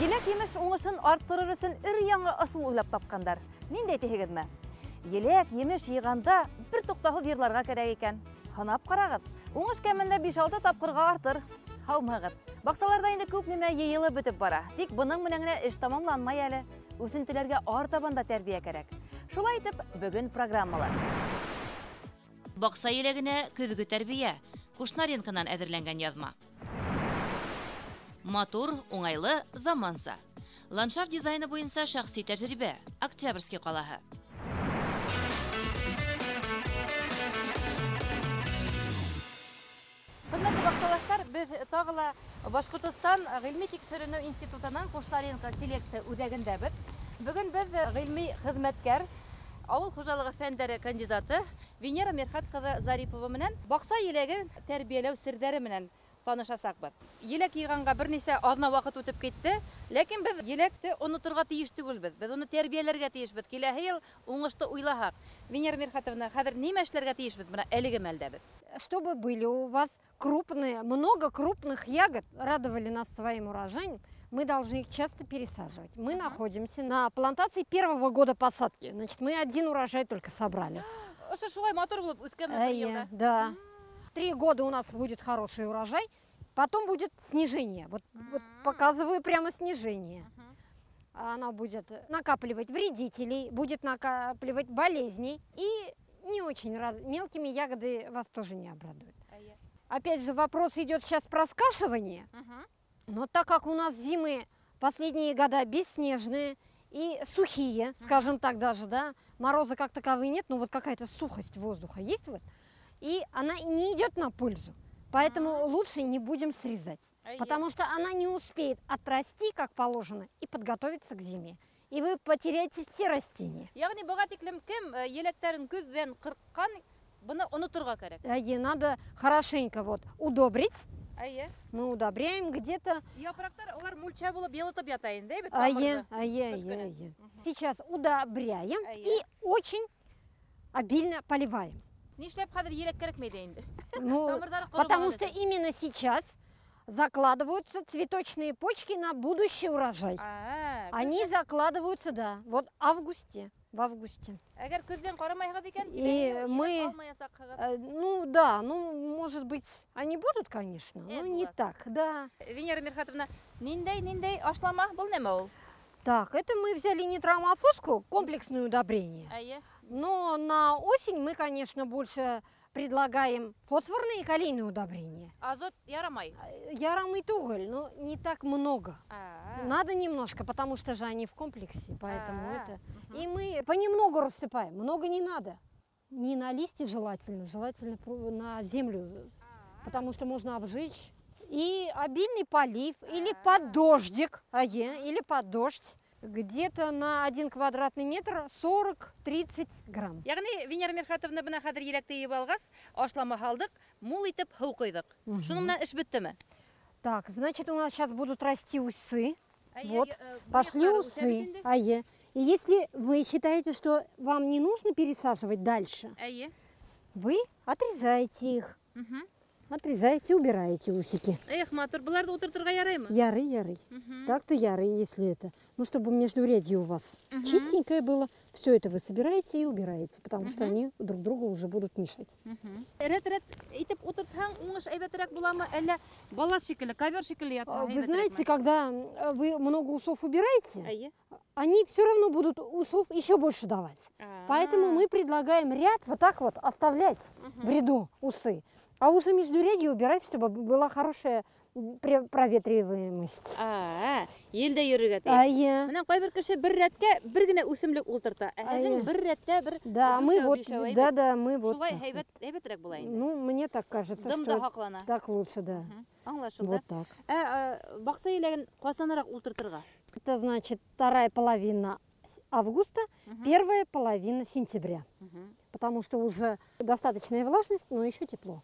Елек емеш оңышын арттырыр үшін өр-яңа асыл ойлап тапқандар. Нендей тегедме? Елек емеш жиғанда бір тоқтағы верларға керек екен. Ханап қарағыт. Оңыш кәмінде 5-6 тапқырға артыр. Хаумағыт. Бақсаларда енді көп неме ейілі бүтіп бара. Тек бұның мүнәңіне іш тамамланмай әлі. Өсінтілерге артабанда тәрбие керек. Шулай етіп, бүгін программалар. Бақса елегіне көбігі тәрбие. Кушнаренкынан әдірленген язма. Матур, оңайлы, заманса. Ландшафт дизайны бойынша шақси тәжірибе. Октябрьский қалаһы. Хөрмәтле бақсалаштар, біз тағыла Башқұртстан ғилми текшеріну институтынан Кушнаренко селекция үдәгендә бит. Бүгін біз ғилми хезмәткәр, ауыл хужалығы фәндәре кандидаты Венера Мерхат кызы Зарипова менән бақса елеген тәрбиеләү сирдәре менән танышасак бит. Елек йыганга бернисә азна вакыт үтеп китте, ләкин без електе онытырга тиеш түгелбез. Без аны тәрбияләргә тиешбез. Киләһе ел уңышты уйлаһак. Венера Мерхатовна, хәзер нимә эшләргә тиешбез менә әлеге мәлдә без? Чтобы были у вас много крупных ягод, радовали нас своим урожаем, мы должны их часто пересаживать. Мы находимся на плантации первого года посадки. Значит, мы один урожай только собрали. Шулай матур булып үскән елда. Да. 3 года у нас будет хороший урожай, потом будет снижение. Вот показываю прямо снижение. Она будет накапливать вредителей, будет накапливать болезней и не очень мелкими ягоды вас тоже не обрадуют. Опять же, вопрос идет сейчас про скашивание. Но так как у нас зимы последние года бесснежные и сухие, скажем так даже, да, мороза как таковые нет, но вот какая-то сухость воздуха есть вот, и она не идет на пользу. Поэтому лучше не будем срезать, потому что она не успеет отрасти как положено и подготовиться к зиме. И вы потеряете все растения. Ягъни буга тиклем кем електерин күздән кырккан, буны онытырга кирәк. Надо хорошенько вот удобрить. Мы удобряем где-то. Япрактар олар мульча булып елытып ята инде бит. Сейчас удобряем и очень обильно поливаем. Нишләп хәзер елек кирәкмәде инде? Потому что именно сейчас закладываются цветочные почки на будущий урожай. Они закладываются, да, вот в августе. И мы, может быть, они будут, конечно, но не так, да. Венера Мерхатовна, ниндей ашлама был не мол? Так, это мы взяли нитромофоску, комплексное удобрение. Но на осень мы, конечно, больше предлагаем фосфорные и калийные удобрения. Азот ярамай? Ярамай туголь, но не так много. Надо немножко, потому что же они в комплексе, поэтому это. И мы понемногу рассыпаем, много не надо. Не на листья желательно на землю, потому что можно обжечь. И обильный полив, или под дождик, или под дождь. Где-то на 1 квадратный метр 40-30 грамм. Ягъни Венера Мерхатовна бына хәзер електе йып алгас, ашлама халдык, мул итеп һыу койдык. Шуның менән эш беттеме? Так, значит, у нас сейчас будут расти усы. Вот, пошли усы. И если вы считаете, что вам не нужно пересаживать дальше, вы отрезаете их. Отрезаете, убираете усики. Матур, буларды утыртырга яраймы? Ярый. Так-то ярый, если это. Ну, чтобы междурядье у вас чистенькое было. Все это вы собираете и убираете, потому что они друг другу уже будут мешать. Рет итеп утыртсаң, уңыш әйбәтрәк буламы, әллә балат шикелле, ковер шикелле ятма? Вы знаете, когда вы много усов убираете, они все равно будут усов еще больше давать. Поэтому мы предлагаем ряд вот так вот оставлять в ряду усы. А уже междурядье убирать, чтобы была хорошая проветриваемость. Елдә йөрергә тиеш. Менә кайбер кеше бер рәткә бер генә үсемлек ултырта. Һәм бер рәткә бер. Да, мы вот. Шулай әйбәтрәк була инде. Ну, мне так кажется, что так лучше, да. Аңлашылды. Вот так. Бакса елеген касанрак ултыртырга? Это значит 2-я половина августа, 1-я половина сентября. Потому что уже достаточная влажность, но еще тепло.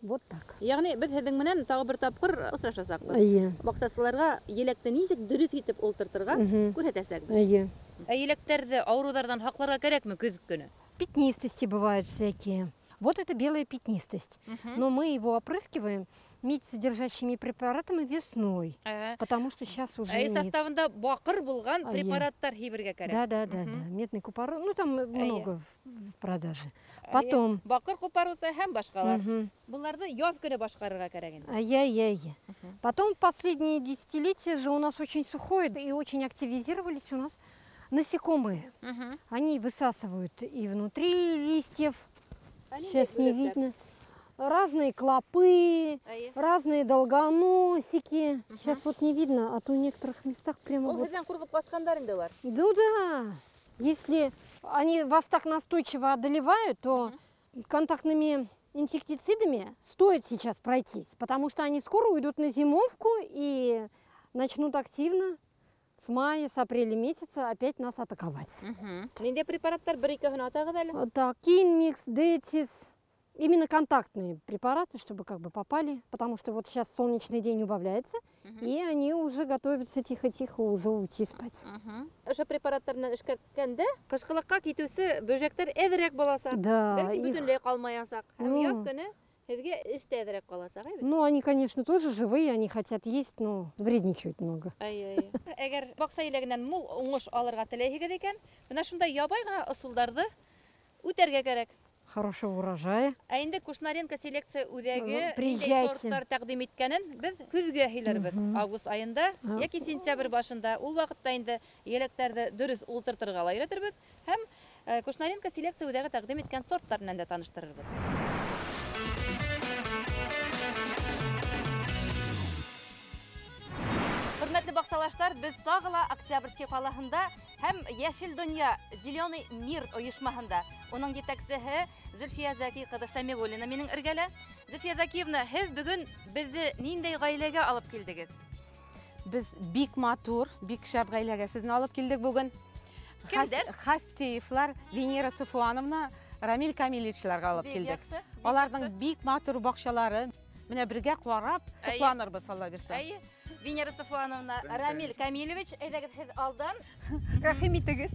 Вот так. Ягъни без һеҙҙең менән тағы бер тапҡыр осрашасаҡбыҙ. Баҡсасыларға електе нисек дөрөҫ итеп ултыртырға күрһәтәсәкбеҙ. Електәрҙе ауырыуҙарҙан һаҡларға кәрәкме көҙ көнө? Пятнистости бывают всякие. Вот это белая пятнистость. Но мы его опрыскиваем медь-содержащими препаратами весной, потому что сейчас уже Әй нет. составында бақыр булган Ае. препараттар һибергә кирәк. Да. Медный купорос, ну там много в продаже. Потом, Бақыр купарусы һәм башкалар. мгм. Буларны яз көне башкарырга кирәк инде. Ай-яй-яй. Потом последние десятилетия же у нас очень сухое, и очень активизировались у нас насекомые. Они высасывают и внутри листьев, сейчас не видно, разные клопы, Әйе. разные долгоносики. Сейчас вот не видно, а то в некоторых местах прямо Ул вот. һездән куркып баскандар инде бар. Ну да, если они вас так настойчиво одолевают, то контактными инсектицидами стоит сейчас пройтись, потому что они скоро уйдут на зимовку и начнут активно с мая, с апреля месяца опять нас атаковать. Нинди препараттар бер-ике генә атагыз әле. Так, Кинмикс, Детис, именно контактные препараты, чтобы как бы попали, потому что вот сейчас солнечный день убавляется, и они уже готовятся тихо-тихо уже уйти спать. Ошо препараттар белән эшкәрткәндә кышкылыкка китүсе бөҗәктәр әҙерәк буласак. Да, Бәлки их- бөтенләй калмаячак. Һәм Ну. яз көне һезгә эштә әҙерәк каласак, әйбәт. Ну, они, конечно, тоже живые, они хотят есть, но вредничают много. Әйе. Әгәр бакса иләгеннән мул уңыш алырга теләйһегез икән, менә шундай ябай гына ысулдарны үтәргә кирәк. Хорошего урожая. Ә инде Кушнаренко селекция үзәге нинди Приезжайте. сортлар тәкъдим иткәнен без көзгә һөйләрбез. Август айында яки сентябрь башында. Ул вакытта инде еләктәрне дөрес ултыртырга өйрәтербез һәм Кушнаренко селекция үзәге тәкъдим иткән сортлар белән дә таныштырырбыз. Хөрмәтле баксалаштар, без тагыла Октябрьский калаһында һәм Яшел дөнья, Зеленый мир оешмаһында. Уның җитәкчесе Зөлфия Заки кызы Сәмигуллина минең эргәлә. Зөлфия Закиевна, һез бүген безне ниндәй гаиләгә алып килдегез? Біз бик матур, бик шәп гаиләгә сезне алып килдек бүген. Кемдер? Хастеевлар, Венера Сафуановна, Рамил Камиловичларга алып килдек. Аларның бик матур бакчалары. Менә бергә карап, сокланырбыз Алла бирсә. Әйе. Венера Сафуановна, Рамил Камилович, әйдәгез һез алдан. Рәхим итегез.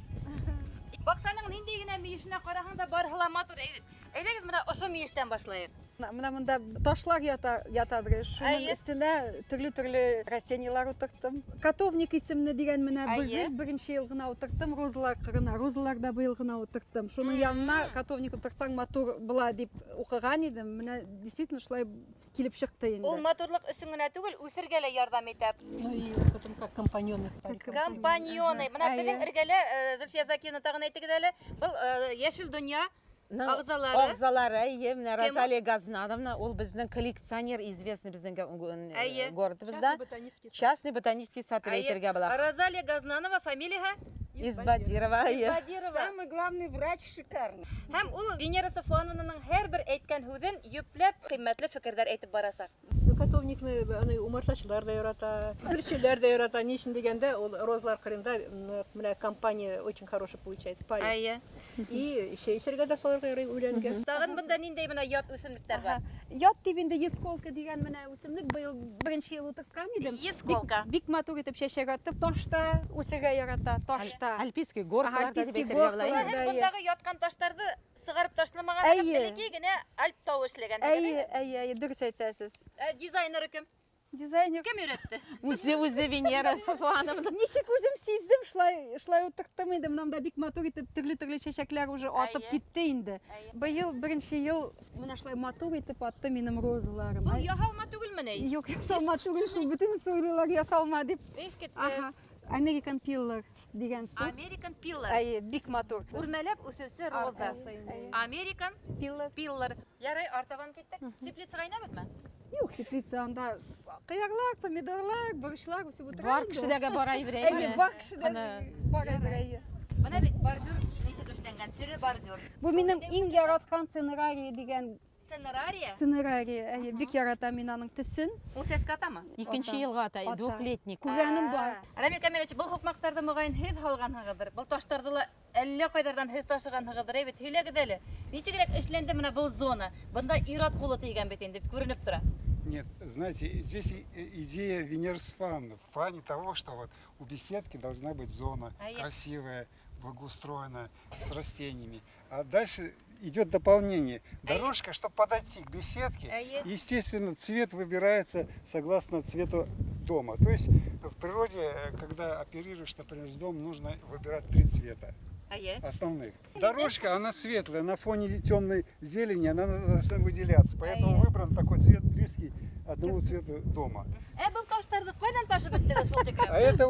Баксаның нинди генә миешенә караганда барыһы матур. Әйдәгез менә ошо миештән башлайык. Менә монда ташлар ятадыр. Шуның Әйе. өстенә төрле растениялар утырттым. Котовник исемле дигән менә Әйе. беренче ел гына утырттым. Розалар кырына, розалар да быел гына утырттым. Шуның янына котовник утыртсаң матур була дип укыган идем. Менә действительно шулай килеп чыкты инде. Ул матурлык өсөн генә түгел, үсергә лә ярдәм итә. Ну и потом как компаньоны. Компаньоны. Менә безнең эргәлә Зөлфия Закиевна тагын әйтегез әле. Бу Яшел дөнья агзалары. Агзалары, әйе, менә Розалия Газнановна, ул безнең коллекционер, известный безнең Әйе. городыбызда. Ботанический сад. Частный ботанический сад әйтергә була. Розалия Газнанова, фамилияһы Избадирова, әйе. Бадирова. Самый главный врач шикарный. Һәм ул Венера Сафуановнаның һәрбер әйткән һүзен йөпләп кыйммәтле фикерләр әйтеп барасак. Котовникны аны умартачылар да ярата, өлчеләр дә ярата. Ни өчен дигәндә, ул розалар кырында менә компания очень хороший получается. Парень. Әйе. И эчәргә дә салырга ярый үләнгә. Тагын монда ниндәй менә ят үсемлектәр бар? Ят дип инде есколка дигән менә үсемлек быел беренче ел утырткан идем. Есколка. Бик матур итеп чәчәк атып, ташта үсергә ярата, ташта. Альпийский горкалар дип Альпийский әйтергә була. горкалар. әйе. Һәм бундагы яткан ташларны сыгарып ташламаган Әйе. хәтлеге генә Альп тау эшләгән. Әйе, дөрес әйтәсез. Дизайнер кем? Дизайнер. Кем өйрәтте? Үзе Венера Сафуановна. Ничек үзем сиздем, шулай утырттым инде. Монда бик матур итеп төрле чәчәкләр уже атып Әйе. китте инде. Быел беренче ел менә шулай матур итеп атты минем розаларым. Бу яһалма түгелме ни? Юк, ясалма түгел, шул бөтен суйлылар ясалма дип. Эскет. Ага. American Pillar дигән су. American Pillar. Әйе, бик матур. Үрмәләп үсүсе роза. American Pillar. Ярый, артаган киттек. Теплицага инәбезме? Юк, теплица анда кыярлар, помидорлар, борычлар үсеп утыра. Бар кешедәге бара Әйе, ибрәйме? бар кешедә бар әйе. Менә бит бордюр ничек эшләнгән? Тере бордюр. Бу минем иң яраткан сценарий дигән Сценария. сценарий. Әйе, бик яратам мин аның төсен. Ул сәскә атамы? Икенче елга ата, Ата. двухлетник. Күргәнем бар. Рамил Камилович, был хукмактарды мөгаен һез һалганһыгыдыр. Был таштарды ла әллә кайдардан һез ташыганһыгыдыр. Әйбет, һөйләгез әле. Ничегрәк эшләнде менә бу зона? Бунда ират кулы тигән бит инде, күренеп тора. Нет, знаете, здесь идея Венеры Сафуановны в плане того, что вот у беседки должна быть зона красивая, благоустроенная, с растениями. А дальше идет дополнение. Дорожка, чтобы подойти к беседке, естественно, цвет выбирается согласно цвету дома. То есть в природе, когда оперируешь, например, с домом, нужно выбирать 3 цвета основных. Дорожка, она светлая, на фоне темной зелени она должна выделяться. Поэтому выбран такой цвет близкий одному цвету дома. А это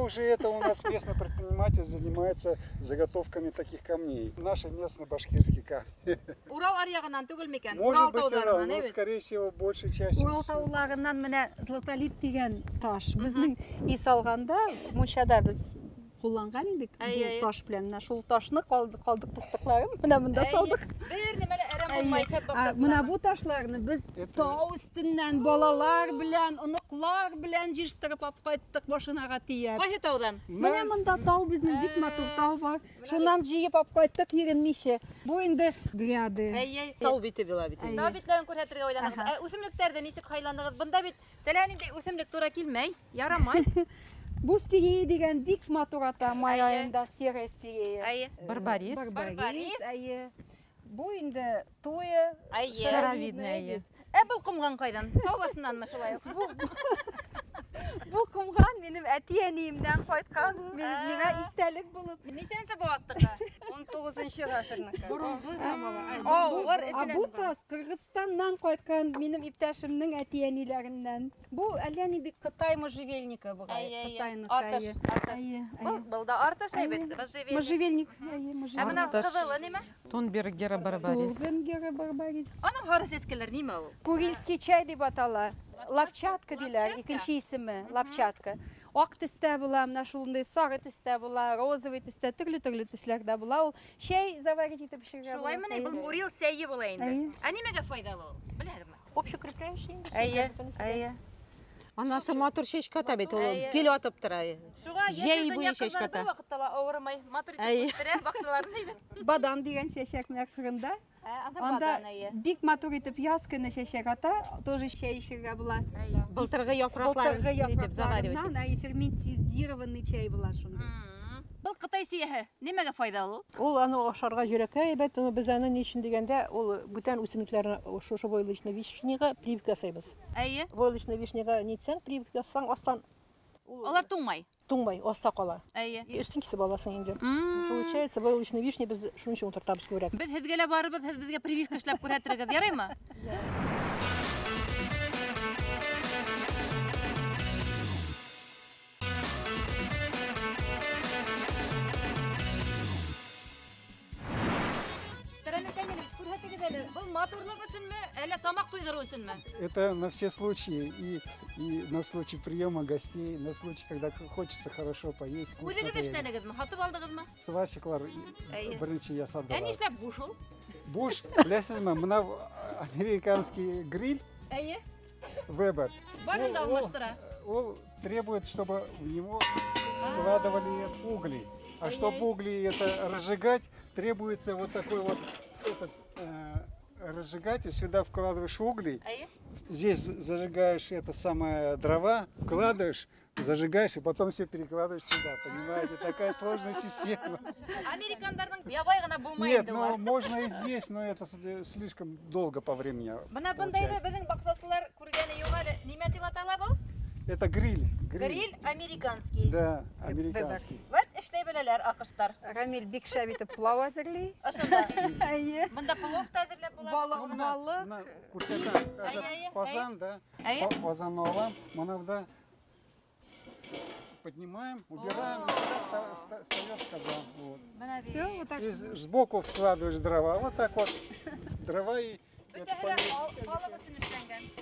у нас местный предприниматель занимается заготовками таких камней. Наши местные башкирские камни. Урал аръягынан түгел микән? Может быть, Урал, но, скорее всего, большей частью. Урал тауларынан менә златолит дигән таш. Безнең үй салганда мунчада без кулланган идек бу таш белән. Менә шул ташны калдык пустыкларын менә монда салдык. Бер нәмәле әрәм булмай шәп баксасына. Менә бу ташларны без тау өстеннән балалар белән, оныклар белән җыштырып алып кайттык машинага тияп. Кайсы таудан? Менә монда тау безнең бик матур тау бар. Шуннан җыеп алып кайттык йөренмичә. Бу инде гряды. Тау бите була бит. Тау битләрен күрһәтергә уйлагыз. Үсемлекләрдә ничек хайландыгыз? Бында бит теләнинде үсемлек туры килмәй, ярамай. Бу спирея дигән бик матур ата, май аенда серая спирея. Барбарис. Әйе. Бу инде туе, Шаровидная. Был кумган кайдан? Тау башыннанмы шулай ук? Бу кумган минем әти-әниемдән кайткан, миңа истәлек булып. Нисәнсе бу аттыгы? 19-нчы гасырныкы. Бу тас Кыргызстаннан кайткан минем иптәшемнең әти-әниләреннән. Бу әллә нинди Кытай можжевельника бу. Кытайныкы. Был да артыш әйбәт. Можжевельник. Менә кызылы ниме? Тонбергера барбарис. Тонбергера барбарис. Аның харыс эскеләр ниме ул? Курильский чай дип атала. Лапчатка диләр, икенче исеме лапчатка. Ак төстә була, менә шулай сары төстә була, розовый төстә, төрле төсләрдә була. Ул чәй заварить итеп пешерә. Шулаймы ни? Бу Урил сәйе була инде. А нимәгә файдалы ул? Беләсезме? Общекрепляющий инде. Әйе. Анасы матур чәчката бит, ул гел атып тора. Шуга яшел дөнья кызлары вакытта авырмай, матур итеп үстерә, баксаларны әйбәт. Бадан дигән чәчәкне кырында. Анда бик матур итеп яз көне чәчәк ата, тоже чәй эчәргә була. Былтыргы яфракларын итеп заваривать. Ферментизированный чәй була шунда. Был Кытай сияһе нимәгә файдалы ул? Ул аны ашарга җөрәккә әйбәт, аны без аны ни өчен дигәндә, ул бүтән үсемлекләрне шушы войлычный вишняга прививка ясайбыз. Әйе. Войлычный вишняга нитсәң, прививка ясаң, астан Алар туңмай. туңмай, аста кала. Әйе. Өстен кисеп аласың инде. Получается, войлычный вишня без шуның өчен утыртабыз күбрәк. Без һезгә лә барыбыз, һез безгә прививка эшләп күрһәтергез, ярыймы? Это на все случаи, и на случай приема гостей, на случай, когда хочется хорошо поесть. Сварщиклар бірінші ясады. Әни эшләп буш ул? Буш, білесізме, мына американский гриль Weber. Барын да алмаштыра. Он требует, чтобы в него складывали угли. А чтобы угли это разжигать, требуется вот такой вот разжигатель. Сюда вкладываешь угли, здесь зажигаешь это самое дрова, вкладываешь, зажигаешь и потом все перекладываешь сюда. Понимаете, такая сложная система. Американдарның ябай гына булмайды. Нет, ну можно и здесь, но это слишком долго по времени. Менә бундайда безнең баксасылар күргәне юк әле. Нимә дип атала бу? Это гриль. Гриль американский. Да, американский. Вот эшләй беләләр акыштар. Рамил бик шәп итеп пулау әзерли. Ошонда. Әйе. Монда плов та әзерләп була. Балык. Казан, да? Казан алам, монда поднимаем, убираем, встаёт казан. Вот. Все, вот так. И сбоку вкладываешь дрова, вот так вот. Дрова и...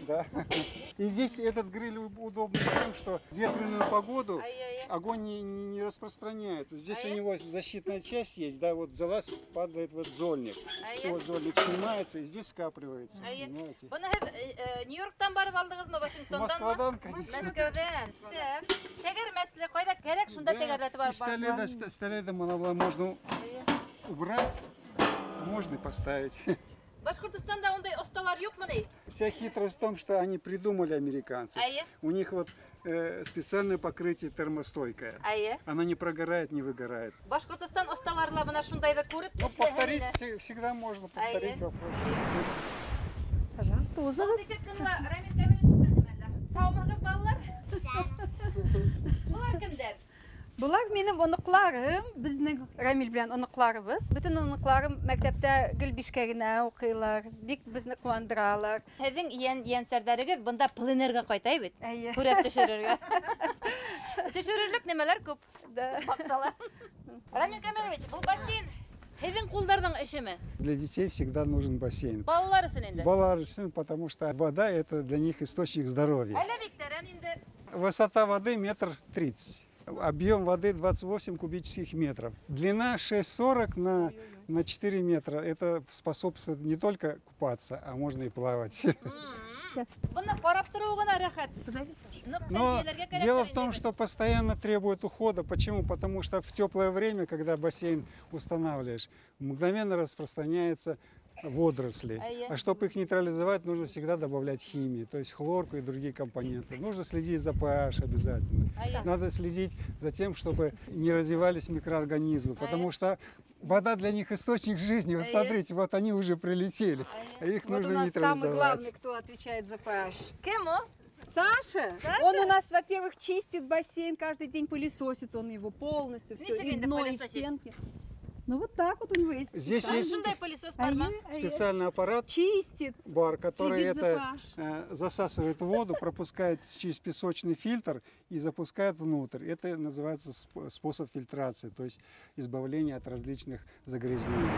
Да. И здесь этот гриль удобный тем, что в ветреную погоду огонь не распространяется. Здесь у него защитная часть есть, да, вот залаз падает вот зольник. Вот зольник снимается и здесь скапливается. Понимаете? Нью-Йорктан барып алдыгызмы, Вашингтондан? Москвадан, конечно. Москвадан. Тегер мәсьәле кайда кирәк, шунда тегерләтеп бар. Столеты можно убрать, можно и поставить. Башкортостанда ондай осталар юкмы ни? Вся хитрость в том, что они придумали американцы. У них вот специальное покрытие термостойкое. Әйе. Она не прогорает, не выгорает. Башкортостан осталарла мына шундайды күреп Но повторить всегда можно повторить вопрос. Пожалуйста, узыңыз. Рамил Камилович таумагы балалар. Булар кемдер? Булар минем оныкларым, безнең Рамил белән оныкларыбыз. Бүтән оныкларым мәктәптә Гөлбишкәгенә укыйлар, бик безне куандыралар. Һеҙҙең йәнсәрҙәрегеҙ бында пленерға ҡайтай бит. Әйе. Күрәп төшөрөргә. Төшөрөрлөк нәмәләр күп. Баҡсалар. Рамил Камилович, был бассейн һеҙҙең ҡулдарҙың эшеме? Для детей всегда нужен бассейн. Балалар өсөн инде. Балалар үшін, потому что вода это для них источник здоровья. Әле биктәрен инде. Высота воды 1,30 м. Объем воды 28 кубических метров. Длина 6,40 на 4 метра. Это способствует не только купаться, а можно и плавать. Быны ҡарап тороу ғына рәхәт. Но дело в том, что постоянно требует ухода. Почему? Потому что в теплое время, когда бассейн устанавливаешь, мгновенно распространяется водоросли. А чтобы их нейтрализовать, нужно всегда добавлять химии, то есть хлорку и другие компоненты. Нужно следить за pH обязательно. Надо следить за тем, чтобы не развивались микроорганизмы, потому что вода для них источник жизни. Вот смотрите, вот они уже прилетели, а их Вот у нужно нас нейтрализовать. самый главный, кто отвечает за pH. Кем он? Саша. Он у нас, во-первых, чистит бассейн, каждый день пылесосит он его полностью, все, и дно, и стенки. Ну вот так вот у него есть. Здесь есть специальный аппарат, чистит, бар, который это засасывает воду, пропускает через песочный фильтр и запускает внутрь. Это называется способ фильтрации, то есть избавления от различных загрязнений.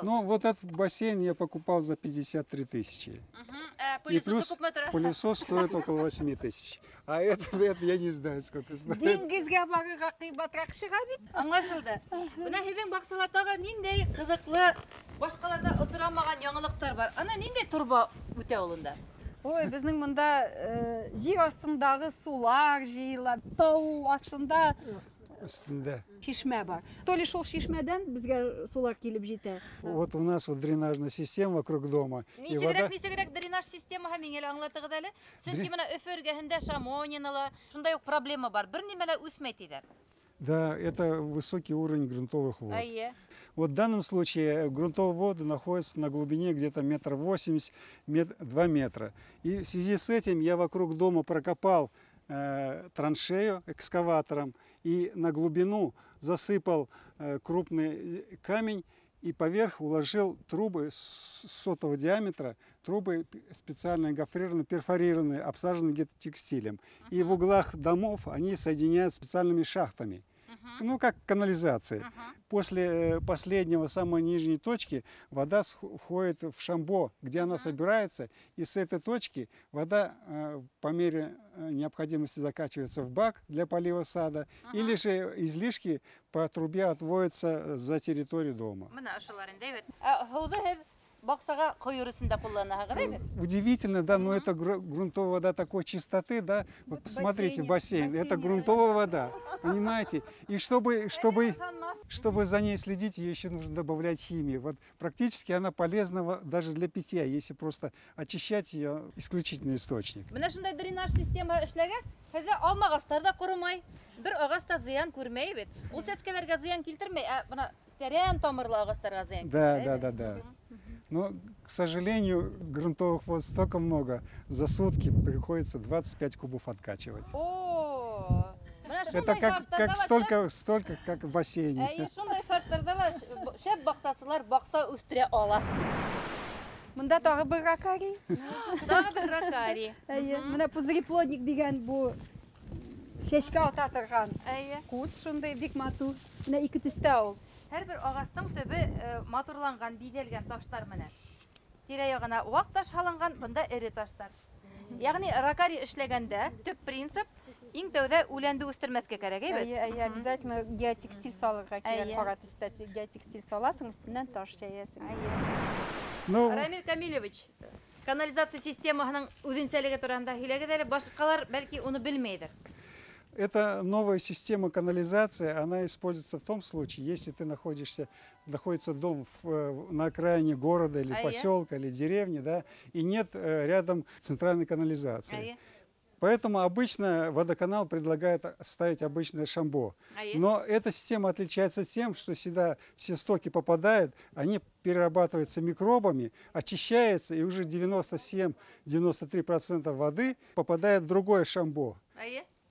Ну, вот этот бассейн я покупал за 53 тысячи. И плюс пылесос стоит около 8 тысяч. А это я не знаю, сколько стоит. Диңгезгә барырга кыйбатрак чыга бит. Аңлашылды. Бына һеҙҙең баҡсаларҙағы ниндәй ҡыҙыҡлы, башҡаларҙа осрамаған яңылыҡтар бар? Ана ниндәй турба үтә улында? Ой, безнең монда җир астындагы сулар җыела, тау астында шишмә бар. То ли шул шишмәдән безгә сулар килеп җитә. Вот у нас вот дренажная система вокруг дома. Нисегерәк дренаж системаһы миңә аңлатығыҙ әле. Сөнки бына Өфө эргәһендә Шамонинала шундай ук проблема бар. Бер нимәлә үсмәй тиҙәр. Да, это высокий уровень грунтовых вод. Вот в данном случае грунтовые воды находятся на глубине где-то 1,80 м, 2 метра. И в связи с этим я вокруг дома прокопал траншею экскаватором и на глубину засыпал крупный камень и поверх уложил трубы сотого диаметра, трубы специально гофрированные, перфорированные, обсаженные где-то текстилем. И в углах домов они соединяют специальными шахтами. Ну, как канализация. После последнего, самой нижней точки, вода входит в шамбо, где она собирается, и с этой точки вода по мере необходимости закачивается в бак для полива сада, или же излишки по трубе отводятся за территорию дома. Удивительно, да, но это грунтовая вода такой чистоты, да. Вот посмотрите, бассейн, это грунтовая вода, понимаете? И чтобы за ней следить, ее еще нужно добавлять химии. Вот практически она полезна даже для питья, если просто очищать ее, исключительный источник. Менә шундай дренаж система эшләгәс, һеҙҙә алмағастар да ҡоромай, бер ағас та зыян күрмәй бит. Ул сәскәләргә зыян килтермәй, бына тәрән тамырлы ағастарға зыян килтерә. Да. Но, к сожалению, грунтовых вод столько много, за сутки приходится 25 кубов откачивать. Это как столько, как в бассейне. Шундай шарттарда ла шәп баҡсасылар баҡса үҫтерә ала. Монда тағы бер ракарий. Тағы бер ракарий. Менә пузыреплодник дигән бу чәчкә ата торган. Кус шундай бик матур. Менә ике төстә ул. Һәр бер ағастың төбе матурланған, биҙәлгән таштар менән. Тирә-яғына ваҡ таш һалынған, бында эре таштар. Ягъни ракарий эшләгәндә төп принцип иң тәүҙә үләнде үҫтермәҫкә кәрәк, әйбәт? Обязательно геотекстиль салырға кирәк. Ҡара төстә геотекстиль саласың, өҫтөнән таш җәйәсең. Рамил Камилович, канализация системаһының үҙенсәлеге тураһында һөйләгеҙ әле, башҡалар бәлки уны белмәйҙер. Эта новая система канализации, она используется в том случае, если ты находится дом на окраине города или поселка, или деревни, да, и нет рядом центральной канализации. Поэтому обычно водоканал предлагает ставить обычное шамбо. Но эта система отличается тем, что сюда все стоки попадают, они перерабатываются микробами, очищаются, и уже 97-93% воды попадает в другое шамбо.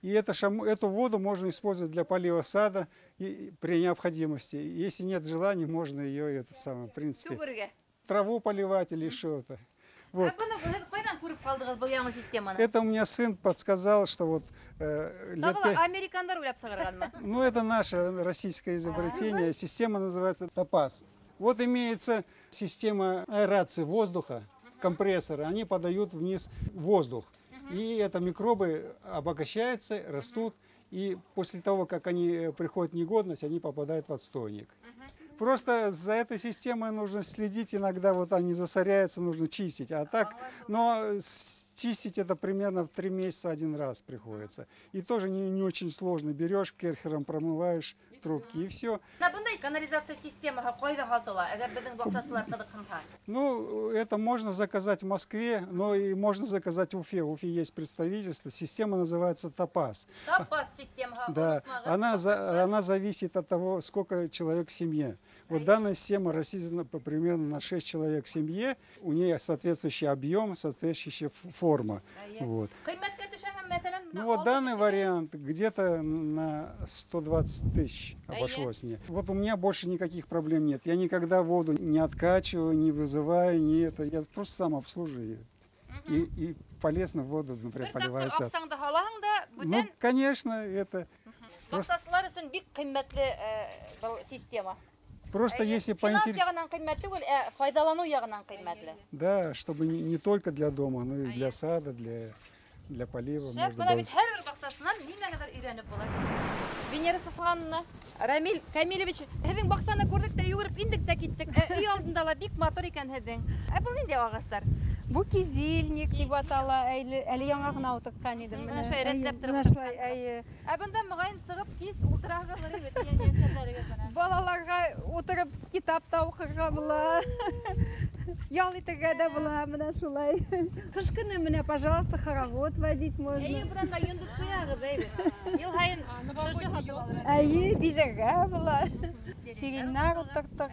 И эту воду можно использовать для полива сада при необходимости. Если нет желания, можно ее, в принципе, траву поливать или что-то. Вот. Это у меня сын подсказал, что вот... Ну, это наше российское изобретение. Система называется ТОПАЗ. Вот имеется система аэрации воздуха, компрессоры. Они подают вниз воздух. И это микробы обогащаются, растут. И после того, как они приходят в негодность, они попадают в отстойник. Просто за этой системой нужно следить, иногда вот они засоряются, нужно чистить. А так, но чистить это примерно в 3 месяца 1 раз приходится. И тоже не очень сложно. Берешь керхером, промываешь трубки и все. Канализация системы Ну, это можно заказать в Москве, но и можно заказать в Уфе. В Уфе есть представительство. Система называется ТОПАЗ. ТОПАЗ система. Да, она зависит от того, сколько человек в семье. Вот данная система рассчитана примерно на 6 человек в семье. У нее соответствующий объем, соответствующая форма. Вот. Ну вот данный вариант где-то на 120 тысяч обошлось мне. Вот у меня больше никаких проблем нет. Я никогда воду не откачиваю, не вызываю, не это. Я просто сам обслуживаю ее. И полезно в воду, например, поливаю сад. Ну, конечно, это... Просто если да, чтобы не только для дома, но и для сада, для полива. Венера Сафановна, Рамиль Камилевич, һеҙҙең баҡсаны күрҙек тә йүгереп индек тә киттек. Өй алдында ла бик матур икән һеҙҙең. Был ниндәй ағастар? Бу кизильник дип атала, әле яңа гына утырткан идем. Менә шулай рәтләп торып. Бында мөгаен сығып кис ултырагыз бит яңа. Балаларга утырып китап та укырга була. Ял итәргә дә була, менә шулай. Кыш көне менә, пожалуйста, хоровод водить можно. Будан да йондык куягыз, Ел һайын шушы һатып алырга. Бизәргә була. Сиреннар утырттык.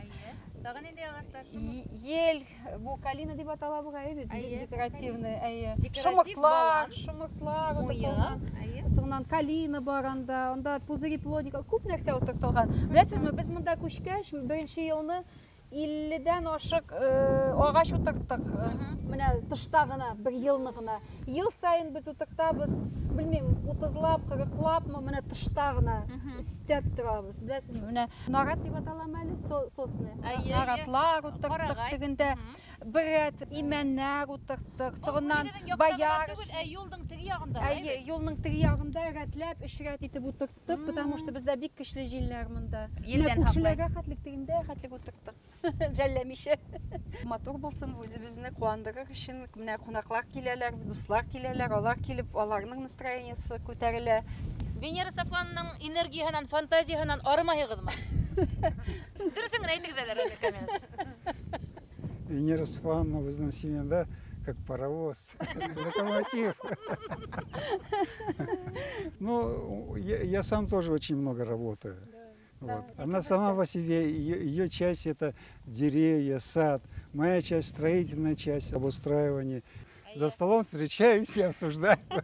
Тагы ниндәй ағастар? Ел, бу калина дип атала буга, декоративный. Шомыртлар, Соңнан калина бар анда, анда пузыри плодника, күп нәрсә утыртылган. Беләсезме, без монда күчкәч, беренче елны 50-дән ашык агач утырттык. Менә тышта гына, 1 елны гына. Ел сайын без утыртабыз, белмим, 30-лап, 40-лапмы, менә тышта гына өстәп торабыз. Беләсезме, менә нарат дип аталам әле, сосны. Наратлар утырттык тегендә. Бирәт имәннәр утырттык. Соңнан баяр. Юлдың теге ягында. Юлның теге ягында рәтләп, 3 рәт итеп утырттык, потому что бездә бик көчле җилләр монда. Күршеләргә хәтлектегендә хәтлек утырттык. Жәлләмичә. Матур булсын, үзебезне куандырыр өчен менә кунаклар киләләр, дуслар киләләр, алар килеп, аларның настроениесе күтәрелә. Венера Сафановнаның энергияһынан, фантазияһынан арымаһыгызмы? Дөресен генә әйтегезләр, Венера Сафановна возносимая, да, как паровоз, локомотив. Ну, я сам тоже очень много работаю. Вот. Она сама по себе, ее часть это деревья, сад, моя часть строительная часть, обустраивание. За столом встречаемся и обсуждаем. И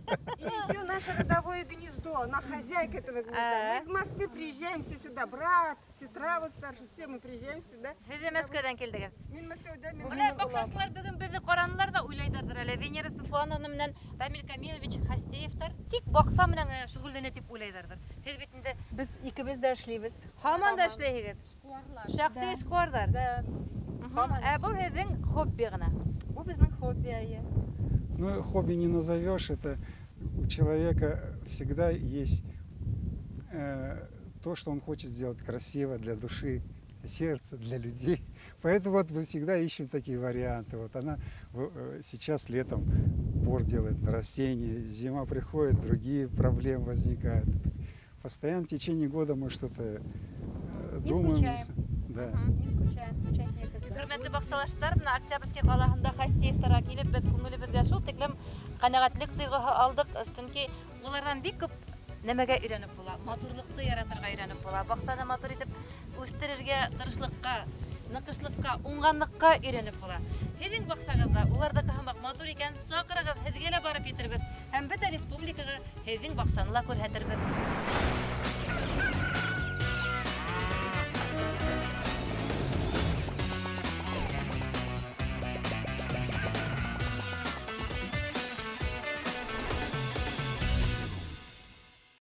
еще наше родовое гнездо, она хозяйка этого гнезда. Мы из Москвы приезжаемся сюда, брат, сестра вот старшая, все мы приезжаем сюда. Һеҙ Мәскәүдән килдегез. Мин Мәскәүдән, Менә баксасылар бүгін безне каранылар да уйлайдырдыр әле. Венера Сафановна менән Рамиль Камилович Хастеевтар тик бакса менән шөгыльләнә дип уйлайдырдыр. Һеҙ бит инде Без икебез дә эшлибез. һаман да эшләйһегез. Шәхси эшкуарлар. Бұл һеҙҙең хобби гына. Бу безнең хобби. Ну, хобби не назовешь, это у человека всегда есть то, что он хочет сделать красиво для души, для сердца, для людей. Поэтому вот мы всегда ищем такие варианты. Вот она сейчас летом забор делать на растения. Зима приходит, другие проблемы возникают. Постоянно в течение года мы что-то думаем. Да. Не скучаем, скучать некогда. Hürmetli бақсалаштар, мына Октябрьский қаласында Хастиевтарға келіп, бет күңілібізге шул тиклем қанағатлык тойғыһы алдык, сөнки улардан бик күп нәмәгә өйрәнеп була, матурлыкты яратырга өйрәнеп була, баксаны матур итеп үстерергә, тырышлыкка, ныкышлыкка, уңганлыкка өйрәнеп була. Һезнең баксагызда улардагы һәм матур икән, сакырыгыз, һезгә лә барып китербез һәм бөтен республикага һезнең баксаны ла күрһәтербез.